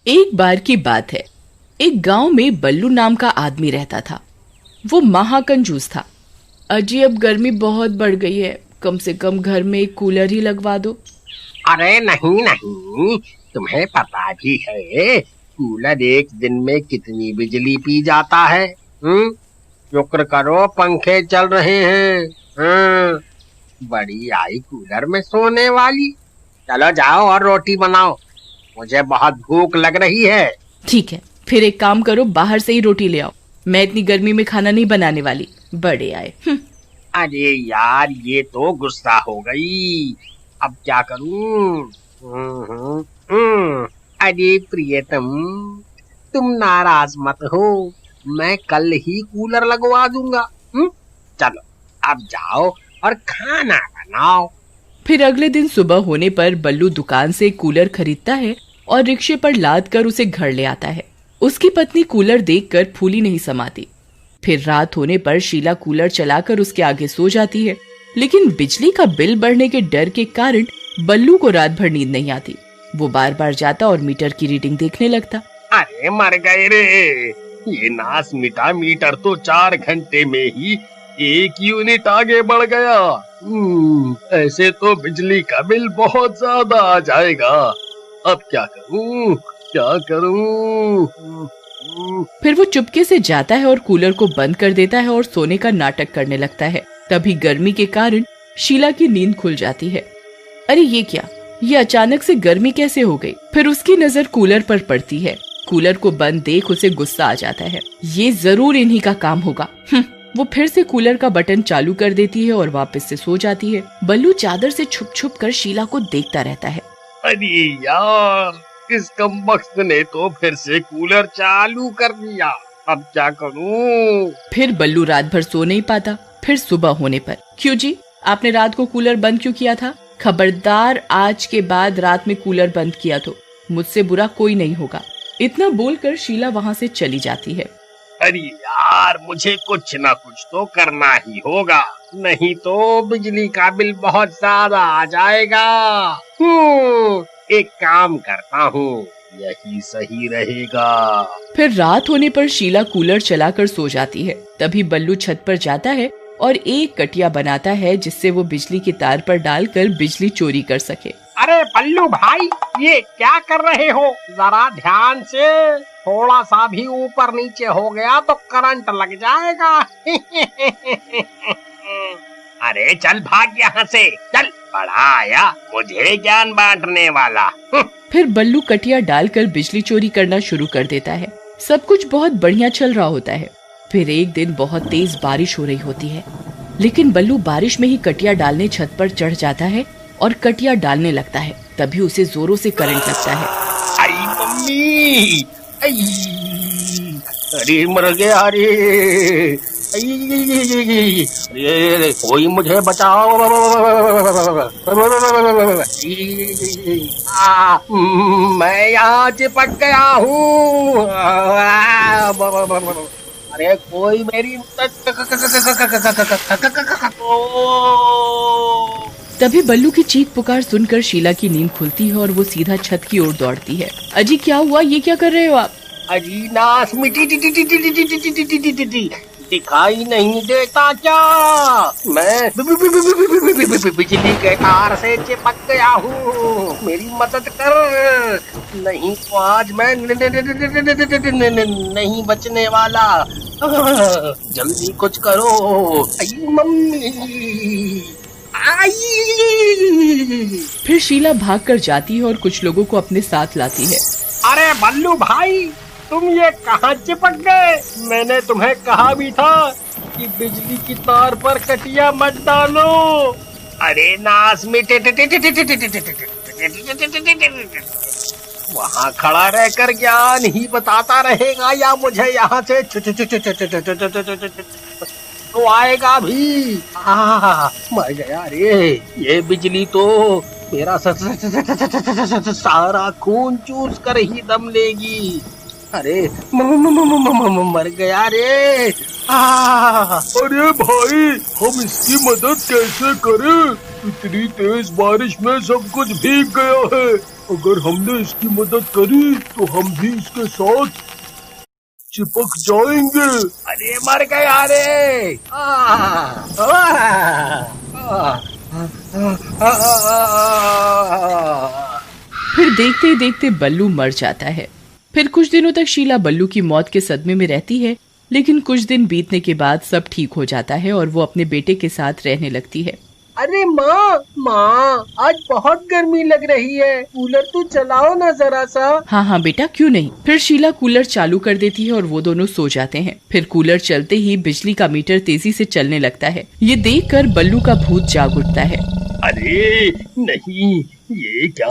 एक बार की बात है। एक गांव में बल्लू नाम का आदमी रहता था। वो महाकंजूस था। अजी अब गर्मी बहुत बढ़ गई है, कम से कम घर में एक कूलर ही लगवा दो। अरे नहीं नहीं, तुम्हें पता भी है कूलर एक दिन में कितनी बिजली पी जाता है? शुक्र करो पंखे चल रहे हैं। बड़ी आई कूलर में सोने वाली। चलो जाओ और रोटी बनाओ, मुझे बहुत भूख लग रही है। ठीक है, फिर एक काम करो, बाहर से ही रोटी ले आओ। मैं इतनी गर्मी में खाना नहीं बनाने वाली। बड़े आए। अरे यार, ये तो गुस्सा हो गई। अब क्या करूं? अरे प्रियतम, तुम नाराज मत हो, मैं कल ही कूलर लगवा दूंगा। चलो अब जाओ और खाना बनाओ। फिर अगले दिन सुबह होने पर बल्लू दुकान से कूलर खरीदता है और रिक्शे पर लाद कर उसे घर ले आता है। उसकी पत्नी कूलर देखकर फूली नहीं समाती। फिर रात होने पर शीला कूलर चलाकर उसके आगे सो जाती है, लेकिन बिजली का बिल बढ़ने के डर के कारण बल्लू को रात भर नींद नहीं आती। वो बार बार जाता और मीटर की रीडिंग देखने लगता। अरे मर गए रे, ये नास मिटा मीटर तो 4 घंटे में ही 1 यूनिट आगे बढ़ गया। ऐसे तो बिजली का बिल बहुत ज्यादा आ जाएगा। अब क्या करूं, क्या करूं? फिर वो चुपके से जाता है और कूलर को बंद कर देता है और सोने का नाटक करने लगता है। तभी गर्मी के कारण शीला की नींद खुल जाती है। अरे ये क्या, ये अचानक से गर्मी कैसे हो गई? फिर उसकी नजर कूलर पर पड़ती है। कूलर को बंद देख उसे गुस्सा आ जाता है। ये जरूर इन्हीं का काम होगा। वो फिर से कूलर का बटन चालू कर देती है और वापस से सो जाती है। बल्लू चादर से छुप छुप कर शीला को देखता रहता है। अरे यार, इस कमबख्त ने तो फिर से कूलर चालू कर दिया। अब क्या करूं? फिर बल्लू रात भर सो नहीं पाता। फिर सुबह होने पर, क्यों जी, आपने रात को कूलर बंद क्यों किया था? खबरदार, आज के बाद रात में कूलर बंद किया तो मुझसे बुरा कोई नहीं होगा। इतना बोलकर शीला वहाँ से चली जाती है। अरे यार, मुझे कुछ ना कुछ तो करना ही होगा, नहीं तो बिजली का बिल बहुत ज्यादा आ जाएगा। एक काम करता हूँ, यही सही रहेगा। फिर रात होने पर शीला कूलर चलाकर सो जाती है। तभी बल्लू छत पर जाता है और एक कटिया बनाता है जिससे वो बिजली के तार पर डालकर बिजली चोरी कर सके। अरे बल्लू भाई, ये क्या कर रहे हो? जरा ध्यान से, थोड़ा सा भी ऊपर नीचे हो गया तो करंट लग जाएगा। अरे चल भाग यहाँ से, चल, बड़ा आया मुझे ज्ञान बांटने वाला। फिर बल्लू कटिया डालकर बिजली चोरी करना शुरू कर देता है। सब कुछ बहुत बढ़िया चल रहा होता है। फिर एक दिन बहुत तेज बारिश हो रही होती है, लेकिन बल्लू बारिश में ही कटिया डालने छत पर चढ़ जाता है और कटिया डालने लगता है। तभी उसे जोरों से करंट लगता है। आई मम्मी, अरे मर गया रे, अरे कोई मुझे बचाओ, मैं यहाँ चिपक गया हूँ। अरे कोई मेरी तभी बल्लू की चीख पुकार सुनकर शीला की नींद खुलती है और वो सीधा छत की ओर दौड़ती है। अजी क्या हुआ, ये क्या कर रहे हो आप? अजी नास मिटी दिखाई नहीं देता क्या? मैं बिजली के तार से चिपक गया हूँ, मेरी मदद कर, नहीं तो आज मैं नहीं बचने वाला। जल्दी कुछ करो। आई मम्मी, फिर शीला भागकर जाती है और कुछ लोगों को अपने साथ लाती है। अरे बल्लू भाई, तुम ये कहाँ चिपक गए? मैंने तुम्हें कहा भी था कि बिजली की तार पर कटिया मत डालो। अरे नास मिटे, वहाँ खड़ा रहकर ज्ञान ही बताता रहेगा या मुझे यहाँ से तो आएगा भी? मर गया रे, ये बिजली तो मेरा सारा खून चूस कर ही दम लेगी। अरे मर गया रे। अरे भाई, हम इसकी मदद कैसे करें? इतनी तेज बारिश में सब कुछ भीग गया है। अगर हमने इसकी मदद करी तो हम भी इसके साथ चिपक जाएंगे। अरे मर गया रे। फिर देखते ही देखते बल्लू मर जाता है। फिर कुछ दिनों तक शीला बल्लू की मौत के सदमे में रहती है, लेकिन कुछ दिन बीतने के बाद सब ठीक हो जाता है और वो अपने बेटे के साथ रहने लगती है। अरे माँ आज बहुत गर्मी लग रही है, कूलर तो चलाओ ना जरा सा। हाँ बेटा, क्यों नहीं। फिर शीला कूलर चालू कर देती है और वो दोनों सो जाते हैं। फिर कूलर चलते ही बिजली का मीटर तेजी से चलने लगता है। ये देखकर बल्लू का भूत जाग उठता है। अरे नहीं, ये क्या,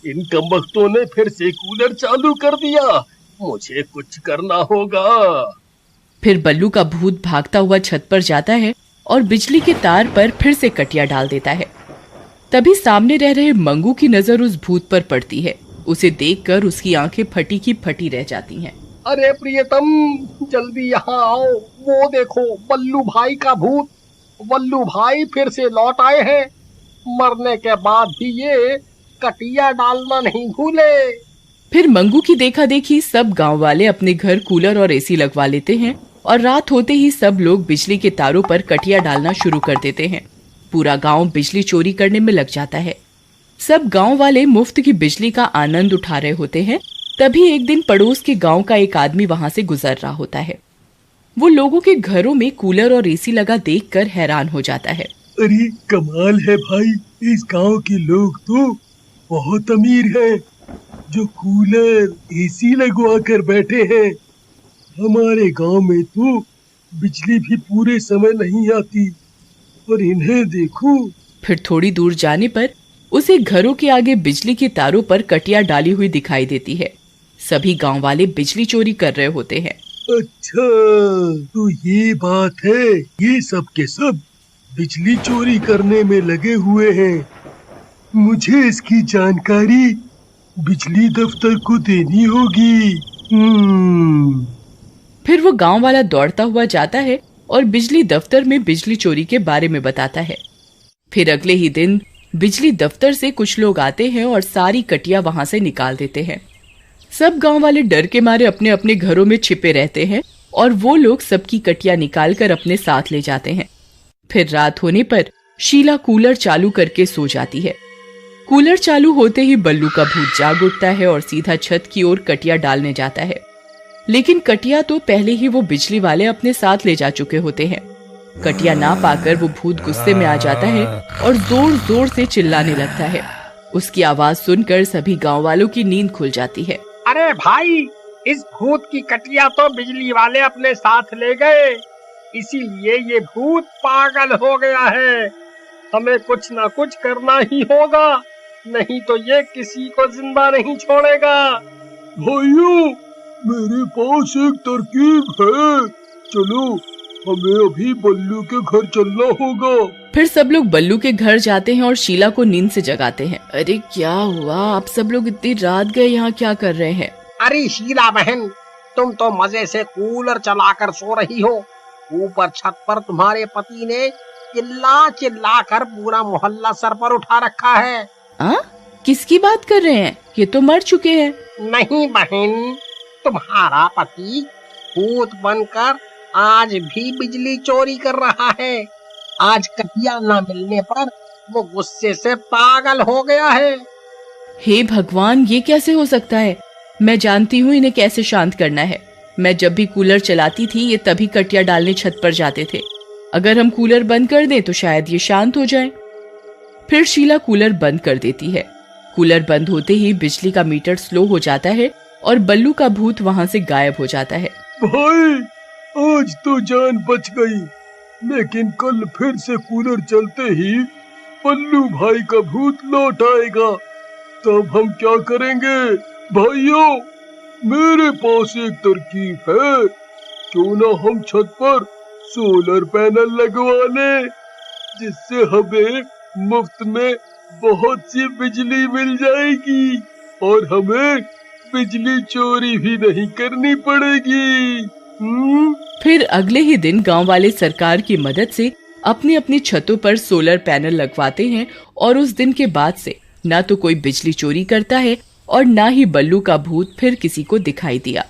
इन कमबख्तों ने फिर से कूलर चालू कर दिया, मुझे कुछ करना होगा। फिर बल्लू का भूत भागता हुआ छत पर जाता है और बिजली के तार पर फिर से कटिया डाल देता है। तभी सामने रह रहे मंगू की नजर उस भूत पर पड़ती है। उसे देखकर उसकी आंखें फटी की फटी रह जाती हैं। अरे प्रियतम, जल्दी यहाँ आओ, वो देखो बल्लू भाई का भूत। बल्लू भाई फिर से लौट आए हैं। मरने के बाद भी ये कटिया डालना नहीं भूले। फिर मंगू की देखा देखी सब गांव वाले अपने घर कूलर और एसी लगवा लेते हैं और रात होते ही सब लोग बिजली के तारों पर कटिया डालना शुरू कर देते हैं। पूरा गांव बिजली चोरी करने में लग जाता है। सब गांव वाले मुफ्त की बिजली का आनंद उठा रहे होते हैं। तभी एक दिन पड़ोस के गांव का एक आदमी वहां से गुजर रहा होता है। वो लोगों के घरों में कूलर और एसी लगा देखकर हैरान हो जाता है। अरे कमाल है भाई, इस गांव के लोग तो बहुत अमीर हैं, जो कूलर एसी लगवा कर बैठे हैं। हमारे गांव में तो बिजली भी पूरे समय नहीं आती, और इन्हें देखो। फिर थोड़ी दूर जाने पर उसे घरों के आगे बिजली के तारों पर कटिया डाली हुई दिखाई देती है। सभी गांव वाले बिजली चोरी कर रहे होते हैं। अच्छा, तो ये बात है, ये सब के सब बिजली चोरी करने में लगे हुए हैं। मुझे इसकी जानकारी बिजली दफ्तर को देनी होगी। फिर वो गांव वाला दौड़ता हुआ जाता है और बिजली दफ्तर में बिजली चोरी के बारे में बताता है। फिर अगले ही दिन बिजली दफ्तर से कुछ लोग आते हैं और सारी कटिया वहां से निकाल देते हैं। सब गांव वाले डर के मारे अपने अपने घरों में छिपे रहते हैं और वो लोग सबकी कटिया निकालकर अपने साथ ले जाते हैं। फिर रात होने पर शीला कूलर चालू करके सो जाती है। कूलर चालू होते ही बल्लू का भूत जाग उठता है और सीधा छत की ओर कटिया डालने जाता है, लेकिन कटिया तो पहले ही वो बिजली वाले अपने साथ ले जा चुके होते हैं। कटिया ना पाकर वो भूत गुस्से में आ जाता है और जोर जोर से चिल्लाने लगता है। उसकी आवाज सुनकर सभी गांव वालों की नींद खुल जाती है। अरे भाई, इस भूत की कटिया तो बिजली वाले अपने साथ ले गए, इसीलिए ये भूत पागल हो गया है। हमें कुछ ना कुछ करना ही होगा, नहीं तो ये किसी को जिंदा नहीं छोड़ेगा। भाइयों, मेरे पास एक तरकीब है, चलो हमें अभी बल्लू के घर चलना होगा। फिर सब लोग बल्लू के घर जाते हैं और शीला को नींद से जगाते हैं। अरे क्या हुआ, आप सब लोग इतनी रात गए यहाँ क्या कर रहे हैं? अरे शीला बहन, तुम तो मजे से कूलर चलाकर सो रही हो। ऊपर छत पर तुम्हारे पति ने चिल्ला चिल्ला कर पूरा मोहल्ला सर पर उठा रखा है। किसकी बात कर रहे हैं? ये तो मर चुके हैं। नहीं बहन, तुम्हारा पति भूत बनकर आज भी बिजली चोरी कर रहा है। आज कटिया न मिलने पर वो गुस्से से पागल हो गया है। हे भगवान, ये कैसे हो सकता है? मैं जानती हूँ इन्हें कैसे शांत करना है। मैं जब भी कूलर चलाती थी ये तभी कटिया डालने छत पर जाते थे। अगर हम कूलर बंद कर दें तो शायद ये शांत हो जाए। फिर शीला कूलर बंद कर देती है। कूलर बंद होते ही बिजली का मीटर स्लो हो जाता है और बल्लू का भूत वहां से गायब हो जाता है। भाई, आज तो जान बच गई, लेकिन कल फिर से कूलर चलते ही बल्लू भाई का भूत लौट आएगा, तब हम क्या करेंगे? भाइयों, मेरे पास एक तरकीब है, क्यों ना हम छत पर सोलर पैनल लगवा लें, जिससे हमें मुफ्त में बहुत सी बिजली मिल जाएगी और हमें बिजली चोरी भी नहीं करनी पड़ेगी। फिर अगले ही दिन गांव वाले सरकार की मदद से अपनी अपनी छतों पर सोलर पैनल लगवाते हैं और उस दिन के बाद से ना तो कोई बिजली चोरी करता है और ना ही बल्लू का भूत फिर किसी को दिखाई दिया।